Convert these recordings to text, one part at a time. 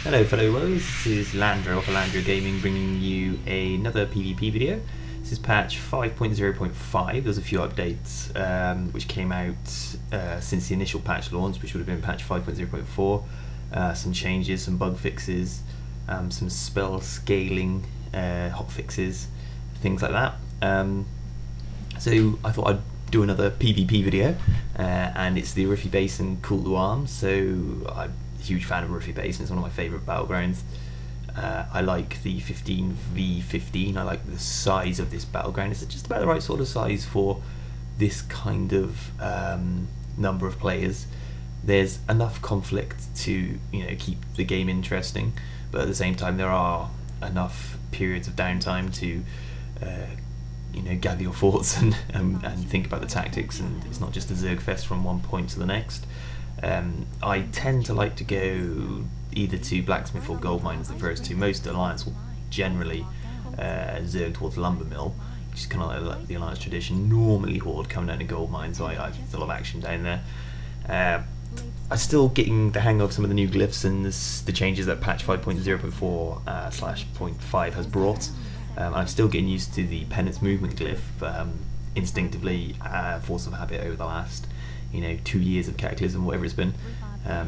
Hello fellow woes, this is Landro of LandroeGaming bringing you another PvP video. This is patch 5.0.5. There's a few updates which came out since the initial patch launch, which would have been patch 5.0.4. Some changes, some bug fixes, some spell scaling hotfixes, things like that. So I thought I'd do another PvP video, and it's the Arathi Basin Call to Arms. So I'm a huge fan of Arathi Basin, it's one of my favourite battlegrounds. I like the 15v15, I like the size of this battleground. It's just about the right sort of size for this kind of number of players. There's enough conflict to keep the game interesting, but at the same time there are enough periods of downtime to gather your thoughts and think about the tactics, and it's not just a Zerg fest from one point to the next. I tend to like to go either to blacksmith or gold mine as the first two. Most Alliance will generally Zerg towards lumber mill, which is kind of like the Alliance tradition. Normally Horde come down to gold mine, so I still have action down there. I'm still getting the hang of some of the new glyphs and the changes that patch 5.0.4/.5 has brought. I'm still getting used to the penance movement glyph instinctively, force of habit over the last 2 years of Cataclysm, whatever it's been.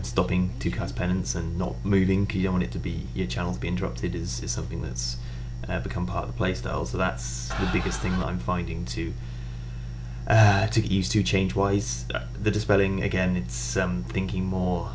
Stopping to cast penance and not moving because you don't want it to be your channel to be interrupted is something that's become part of the playstyle. So that's the biggest thing that I'm finding to get used to change wise. The dispelling, again, it's thinking more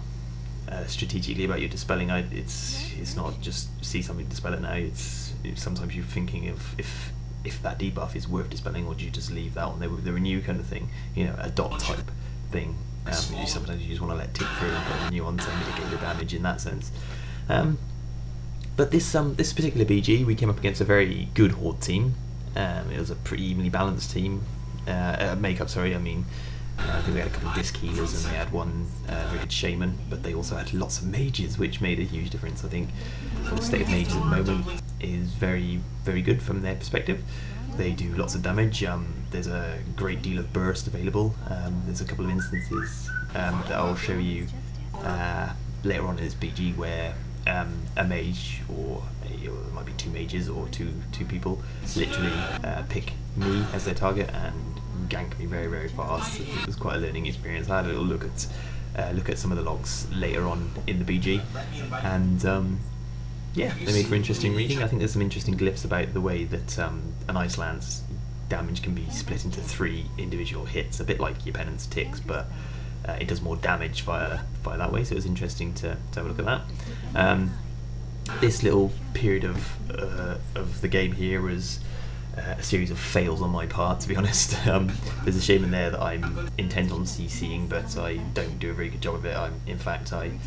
strategically about your dispelling. It's not just see something, dispel it now. It's sometimes you're thinking of if that debuff is worth dispelling, or do you just leave that on the renew kind of thing, a dot type thing. Sometimes you just want to let tick through and put a renew on to mitigate the damage in that sense. But this particular BG, we came up against a very good Horde team. It was a pretty evenly balanced team. Makeup, sorry, I mean, I think we had a couple of disc healers and they had one very good shaman, but they also had lots of mages, which made a huge difference. I think the state of mages at the moment is very, very good from their perspective. They do lots of damage. There's a great deal of burst available. There's a couple of instances that I'll show you later on in this BG where a mage, or it might be two mages or two people, literally pick me as their target and gank me very, very fast. It was quite a learning experience. I had a little look at some of the logs later on in the BG, and yeah, they made for interesting reading. I think there's some interesting glyphs about the way that an Iceland's damage can be split into 3 individual hits, a bit like your penance ticks, but it does more damage via that way. So it was interesting to have a look at that. This little period of the game here was a series of fails on my part, to be honest. There's a shaman there that I'm intent on CCing, but I don't do a very good job of it. In fact, I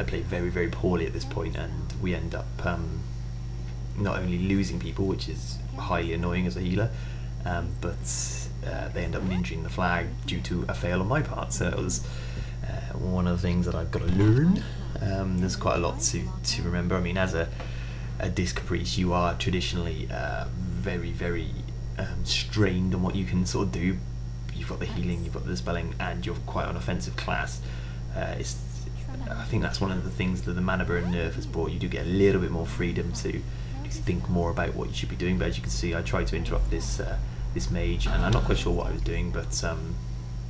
play very, very poorly at this point, and we end up not only losing people, which is highly annoying as a healer, but they end up ninjing the flag due to a fail on my part. So it was one of the things that I've got to learn. There's quite a lot to remember. I mean, as a disc priest, you are traditionally very, very strained on what you can sort of do. You've got the healing, you've got the dispelling, and you're quite an offensive class. I think that's one of the things that the mana burn nerf has brought. You do get a little bit more freedom to think more about what you should be doing. But as you can see, I tried to interrupt this mage, and I'm not quite sure what I was doing, but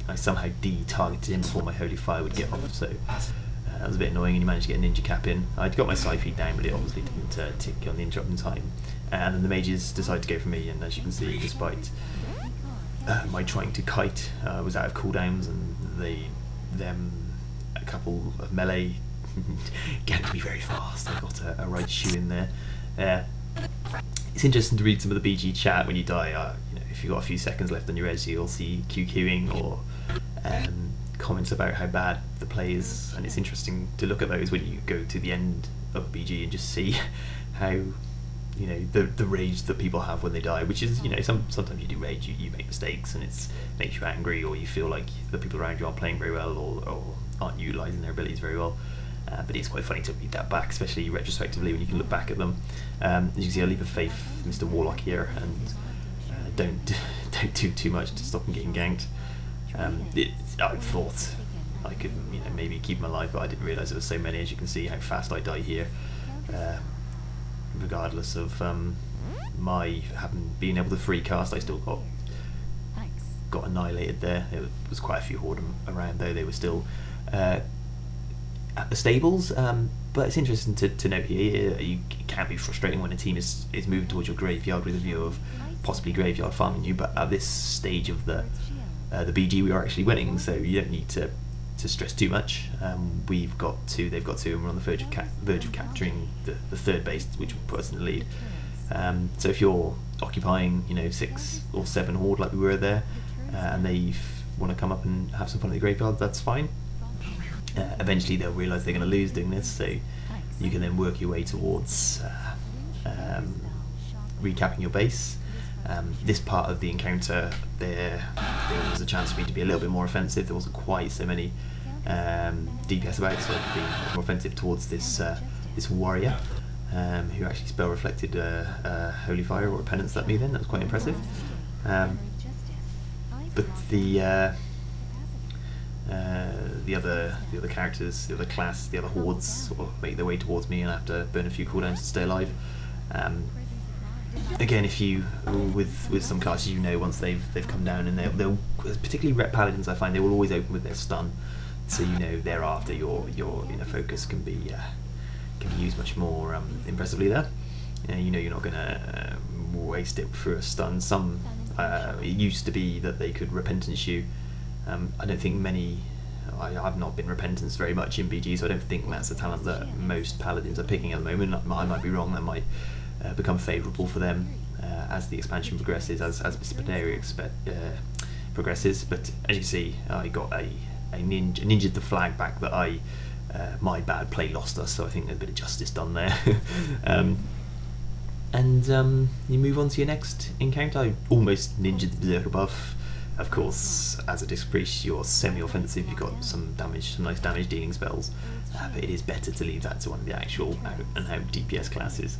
I somehow de-targeted him before my holy fire would get off. So that was a bit annoying, and he managed to get a ninja cap in. I'd got my sci feed down, but it obviously didn't tick on the interrupt in time. And then the mages decided to go for me, and as you can see, despite my trying to kite, I was out of cooldowns, and a couple of melee ganked me very fast. I got a right shoe in there. It's interesting to read some of the BG chat when you die. If you've got a few seconds left on your res, you'll see QQing or comments about how bad the play is, and it's interesting to look at those when you go to the end of BG and just see how the rage that people have when they die, which is sometimes you do rage, you make mistakes, and it makes you angry, or you feel like the people around you aren't playing very well, or aren't utilising their abilities very well. But it's quite funny to read that back, especially retrospectively when you can look back at them. As you can see, I leap of faith Mr. Warlock here, and don't do too much to stop him getting ganked. I thought I could, you know, maybe keep them alive, but I didn't realise there were so many. As you can see how fast I die here, regardless of my having been able to free cast. I still got annihilated there. It was quite a few horde around, though. They were still at the stables, but it's interesting to note here, it can be frustrating when a team is moving towards your graveyard with a view of possibly graveyard farming you, but at this stage of the BG we are actually winning, so you don't need to stress too much. They've got two, and we're on the verge of capturing the third base, which will put us in the lead. So if you're occupying, you know, 6 or 7 horde like we were there, and they want to come up and have some fun in the graveyard, that's fine. Eventually they'll realise they're going to lose doing this, so you can then work your way towards recapping your base. This part of the encounter, there was a chance for me to be a little bit more offensive. There wasn't quite so many DPS about, so I could be more offensive towards this warrior, who actually spell reflected Holy Fire or Penance at me then. That was quite impressive. But the other characters, the other class, the other hordes sort of make their way towards me, and I have to burn a few cooldowns to stay alive. Again, if you with some classes, you know, once they've come down, and they'll particularly rep paladins, I find they will always open with their stun, so you know thereafter your inner focus can be used much more impressively there. You know you're not going to waste it for a stun. Some it used to be that they could repentance you. I don't think many. I've not been repentance very much in BG, so I don't think that's a talent that most paladins are picking at the moment. I might be wrong. That might become favourable for them as the expansion progresses, as Disciplinary progresses. But as you see, I got a ninja'd the flag back that my bad play lost us, so I think there's a bit of justice done there. And you move on to your next encounter. I almost ninja'd the Berserker buff. Of course, as a Disc Priest, you're semi-offensive, you've got some nice damage dealing spells, but it is better to leave that to one of the actual out DPS classes.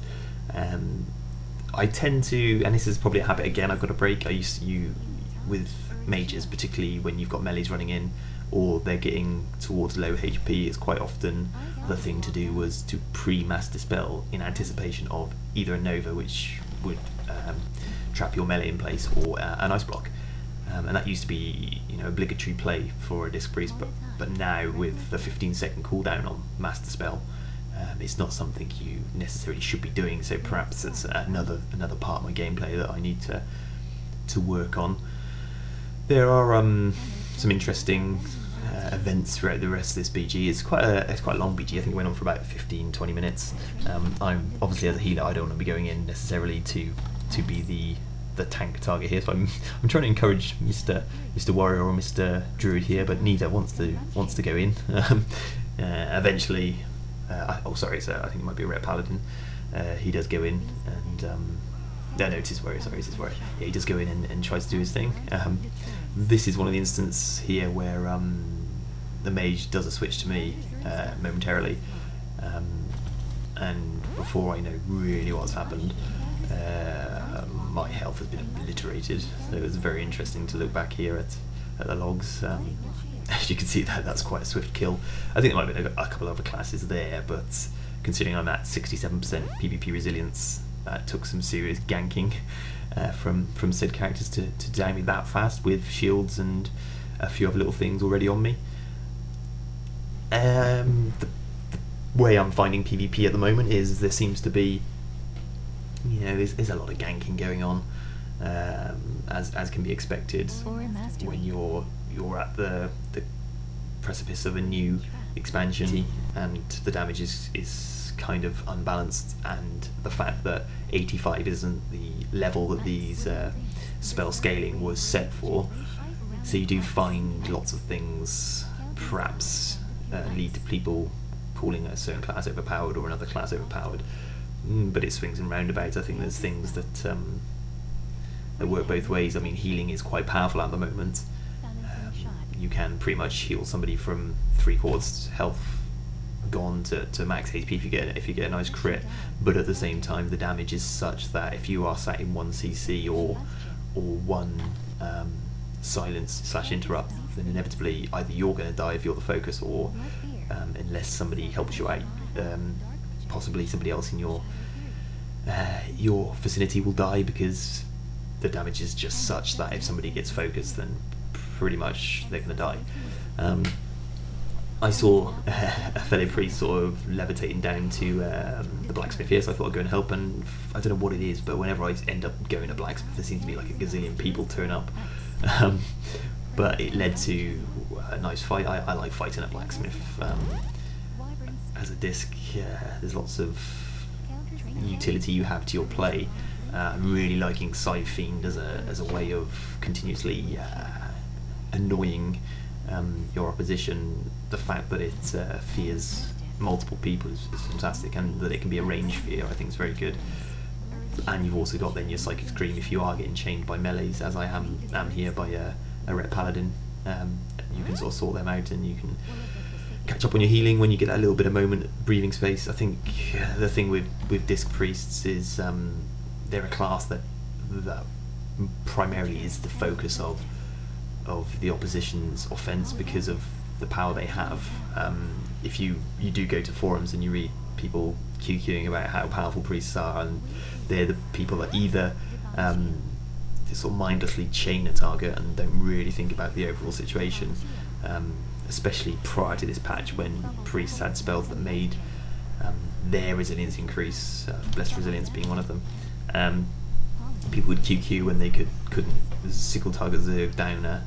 I tend to, and this is probably a habit again I've got to break, with mages, particularly when you've got melees running in, or they're getting towards low HP, it's quite often the thing to do was to pre-mass dispel in anticipation of either a Nova, which would trap your melee in place, or an Ice Block. And that used to be, you know, obligatory play for a Disc Priest, but now with the 15-second cooldown on Mass Dispel, it's not something you necessarily should be doing. So perhaps it's another part of my gameplay that I need to work on. There are some interesting events throughout the rest of this BG. It's quite a long BG. I think it went on for about 15-20 minutes. I'm obviously, as a healer, I don't want to be going in necessarily to be the tank target here, so I'm trying to encourage Mr. Warrior or Mr. Druid here, but neither wants to go in. Eventually, sorry, so I think it might be a Ret Paladin. He does go in, and no, it is Warrior. Sorry, it is Warrior. Yeah, he does go in and tries to do his thing. This is one of the instances here where the mage does a switch to me momentarily, and before I know really what's happened, my health has been obliterated. So it was very interesting to look back here at the logs. As you can see, that's quite a swift kill. I think there might have been a couple of other classes there, but considering I'm at 67% PvP resilience, that took some serious ganking from said characters to down me that fast with shields and a few other little things already on me. The way I'm finding PvP at the moment is there seems to be, you know, there's a lot of ganking going on, as can be expected when you're at the precipice of a new expansion and the damage is kind of unbalanced, and the fact that 85 isn't the level that these spell scaling was set for, so you do find lots of things perhaps lead to people calling a certain class overpowered or another class overpowered. But it swings and roundabouts. I think there's things that work both ways. I mean, healing is quite powerful at the moment. You can pretty much heal somebody from 3/4 health gone to max HP if you get a nice crit. But at the same time, the damage is such that if you are sat in 1 CC or 1 silence / interrupt then inevitably either you're going to die if you're the focus, or unless somebody helps you out, possibly somebody else in your vicinity will die, because the damage is just such that if somebody gets focused, then pretty much they're going to die. I saw a fellow priest sort of levitating down to the blacksmith here, so I thought I'd go and help, and I don't know what it is, but whenever I end up going to blacksmith, there seems to be like a gazillion people turn up. But it led to a nice fight. I like fighting at blacksmith. As a disc, there's lots of utility you have to your play. I'm really liking Scythe Fiend as a way of continuously annoying your opposition. The fact that it fears multiple people is fantastic, and that it can be a range fear, I think, is very good. And you've also got then your Psychic Scream if you are getting chained by melees, as I am here by a Ret Paladin. You can sort of sort them out, and you can catch up on your healing when you get that little bit of breathing space. I think the thing with Disc Priests is they're a class that primarily is the focus of the opposition's offense because of the power they have. If you do go to forums and you read people QQing about how powerful priests are, and they're the people that either sort of mindlessly chain a target and don't really think about the overall situation, especially prior to this patch when priests had spells that made their resilience increase, Blessed Resilience being one of them. People would QQ when they couldn't single target zerg down a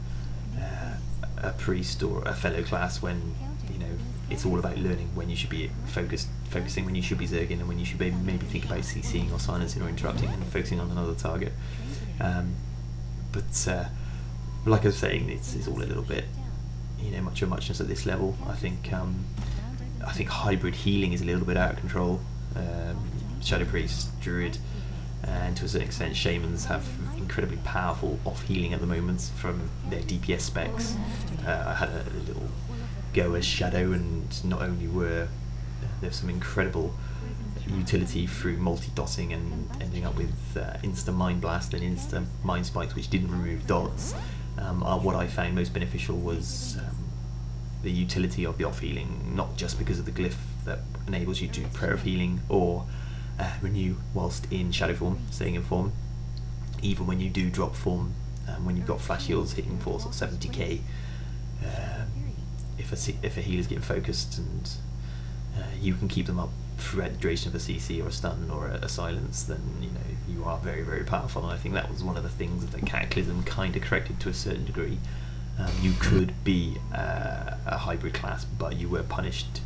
priest or a fellow class, when it's all about learning when you should be focusing, when you should be zerging, and when you should be maybe think about CCing or silencing or interrupting and focusing on another target. But like I was saying, it's all a little bit much of muchness at this level. I think hybrid healing is a little bit out of control. Shadow Priest, Druid, and to a certain extent Shamans have incredibly powerful off healing at the moment from their DPS specs. I had a little go as Shadow, and not only were there's some incredible utility through multi-dotting and ending up with insta Mind Blast and insta Mind Spikes, which didn't remove dots. What I found most beneficial was the utility of the off healing, not just because of the glyph that enables you to do prayer of healing or renew whilst in shadow form, staying in form. Even when you do drop form, when you've got flash heals hitting for sort of 70k, if a healer's getting focused and you can keep them up throughout the duration of a CC or a stun or a silence, then you are very, very powerful. And I think that was one of the things that Cataclysm kind of corrected to a certain degree. You could be a hybrid class, but you were punished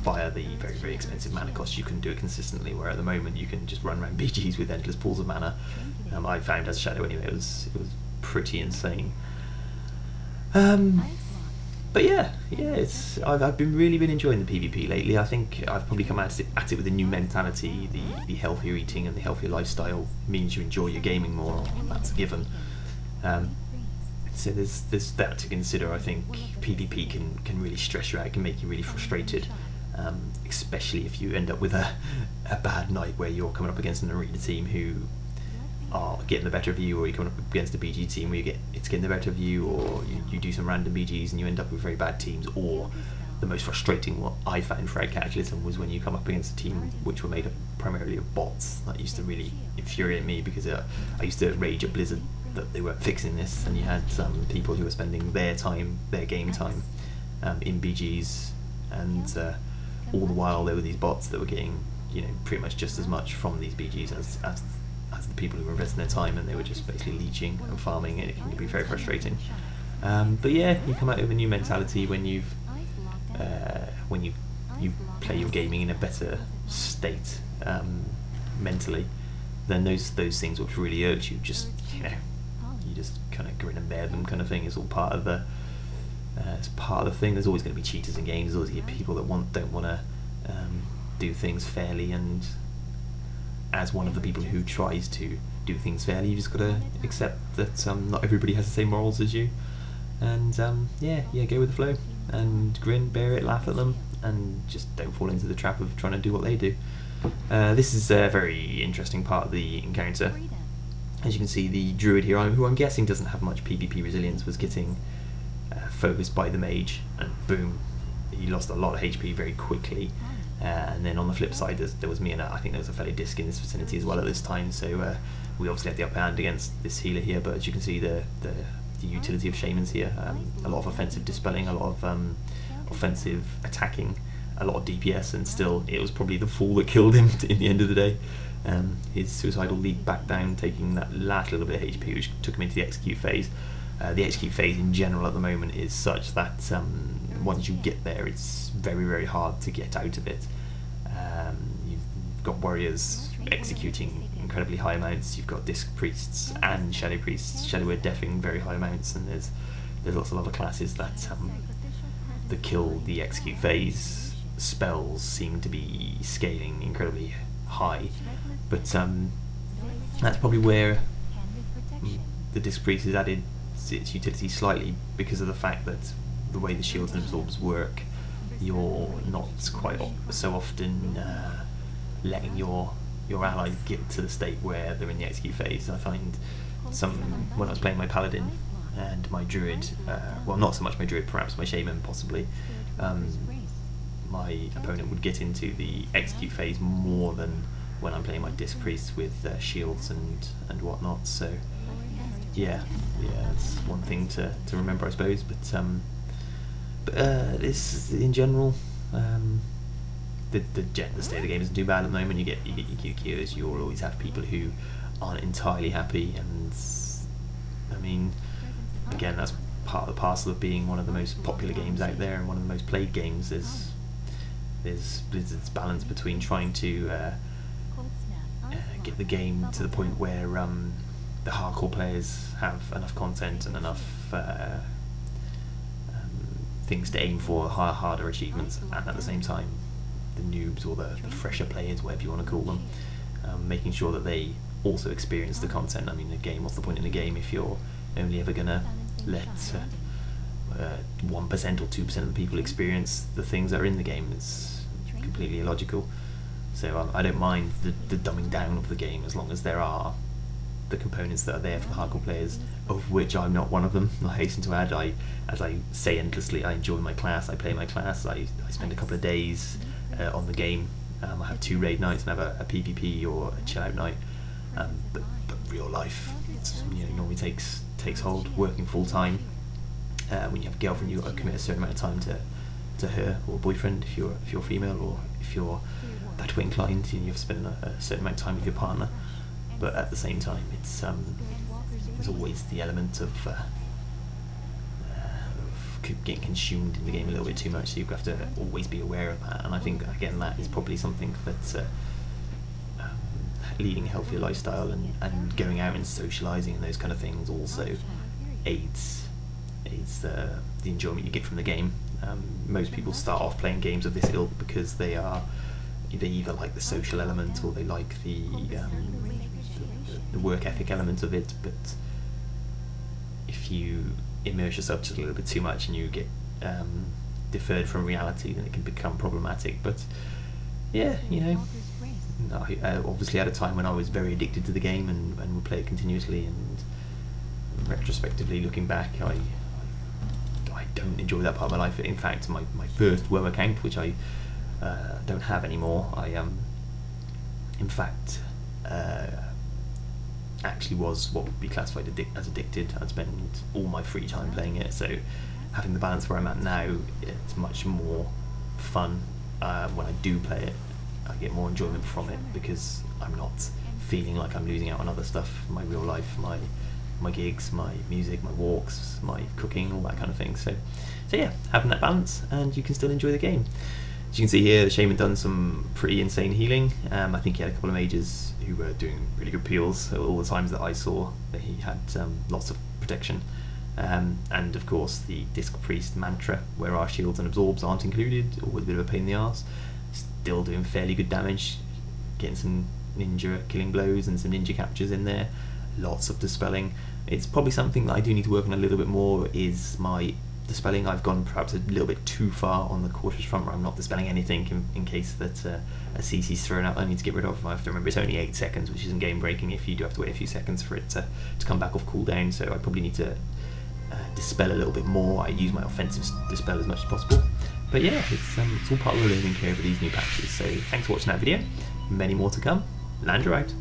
via the very, very expensive mana cost. You couldn't do it consistently, where at the moment you can just run around BGs with endless pools of mana. I found as Shadow anyway, it was pretty insane. But yeah, I've been really enjoying the PvP lately. I think I've probably come at it with a new mentality. The healthier eating and the healthier lifestyle means you enjoy your gaming more. That's a given. So there's that to consider. I think PvP can really stress you out, can make you really frustrated, especially if you end up with a bad night where you're coming up against an arena team who are getting the better of you, or you're coming up against a BG team where it's getting the better of you, or you do some random BGs and you end up with very bad teams. Or the most frustrating what I found throughout Cataclysm was when you come up against a team which were made up primarily of bots. That used to really infuriate me, because I used to rage at Blizzard that they weren't fixing this, and you had some people who were spending their game time in BGs, and all the while there were these bots that were getting pretty much just as much from these BGs as the people who were investing their time, and they were just basically leeching and farming, and it can be very frustrating. But yeah, you come out with a new mentality when you play your gaming in a better state mentally. Then those things which really irk you, just you just kind of grin and bear them, kind of thing. It's all part of the thing. There's always going to be cheaters in games. There's always going to be people that don't want to do things fairly, and as one of the people who tries to do things fairly, you just got to accept that not everybody has the same morals as you, and go with the flow and grin, bear it, laugh at them, and just don't fall into the trap of trying to do what they do. This is a very interesting part of the encounter. As you can see, the druid here, who I'm guessing doesn't have much PvP resilience, was getting focused by the mage, and boom, he lost a lot of HP very quickly. And then on the flip side, there was me, and I think there was a fellow disc in this vicinity as well at this time, so we obviously had the upper hand against this healer here. But as you can see, the utility of shamans here, a lot of offensive dispelling, a lot of offensive attacking, a lot of DPS, and still it was probably the fool that killed him in the end of the day. His suicidal leap back down, taking that last little bit of HP, which took him into the execute phase. The execute phase in general at the moment is such that once you get there, it's very, very hard to get out of it. You've got warriors executing incredibly high amounts, you've got disc priests and shadow priests. Shadow are defing very high amounts, and there's lots of other classes that the kill the execute phase spells seem to be scaling incredibly high. But that's probably where the disc priest has added its utility slightly, because of the fact that the way the shields and absorbs work, you're not quite so often letting your allies get to the state where they're in the execute phase. I find when I was playing my paladin and my druid, well, not so much my druid, perhaps my shaman possibly, my opponent would get into the execute phase more than when I'm playing my disc priests with shields and whatnot. So yeah, it's one thing to remember, I suppose. But this in general, the state of the game isn't too bad at the moment. You get your QQs. You'll always have people who aren't entirely happy, and I mean, again, that's part of the parcel of being one of the most popular games out there and one of the most played games. There's Blizzard's balance between trying to get the game to the point where the hardcore players have enough content and enough things to aim for, harder achievements, and at the same time the noobs or the fresher players, whatever you want to call them, making sure that they also experience the content. I mean, the game, what's the point in the game if you're only ever going to let 1% or 2% of the people experience the things that are in the game? It's completely illogical. So I don't mind the dumbing down of the game, as long as there are the components that are there for the hardcore players, of which I'm not one of them. I hasten to add, as I say endlessly, I enjoy my class, I play my class, I spend a couple of days on the game. I have 2 raid nights and have a PvP or a chill out night, but real life, normally takes hold. Working full time, when you have a girlfriend, you've got to commit a certain amount of time to her, or boyfriend if you're female, or if you're that way inclined, you have to spend a certain amount of time with your partner. But at the same time, it's there's always the element of getting consumed in the game a little bit too much, so you have to always be aware of that. And I think, again, that is probably something that leading a healthier lifestyle and going out and socialising and those kind of things also aids the enjoyment you get from the game. Most people start off playing games of this ilk because they either like the social element, or they like the work ethic element of it. But if you immerse yourself just a little bit too much and you get deferred from reality, then it can become problematic. But yeah, I obviously had a time when I was very addicted to the game and would play it continuously, and retrospectively looking back, I don't enjoy that part of my life. In fact, my first WoW account, which I don't have anymore, I in fact actually was what would be classified as addicted. I'd spend all my free time playing it, so having the balance where I'm at now, it's much more fun. When I do play it, I get more enjoyment from it because I'm not feeling like I'm losing out on other stuff, my real life, my gigs, my music, my walks, my cooking, all that kind of thing. So yeah, having that balance, and you can still enjoy the game. As you can see here, the shaman done some pretty insane healing. I think he had a couple of mages who were doing really good peels. So all the times that I saw that he had lots of protection. And of course the disc priest mantra, where our shields and absorbs aren't included, always a bit of a pain in the arse. Still doing fairly good damage, getting some ninja killing blows and some ninja captures in there. Lots of dispelling. It's probably something that I do need to work on a little bit more, is my dispelling, I've gone perhaps a little bit too far on the cautious front, where I'm not dispelling anything in case that a CC's thrown out I need to get rid of. I have to remember it's only 8 seconds, which isn't game breaking if you do have to wait a few seconds for it to come back off cooldown, so I probably need to dispel a little bit more. I use my offensive dispel as much as possible. But yeah, it's all part of the learning curve with these new patches. So thanks for watching that video. Many more to come. Landro out.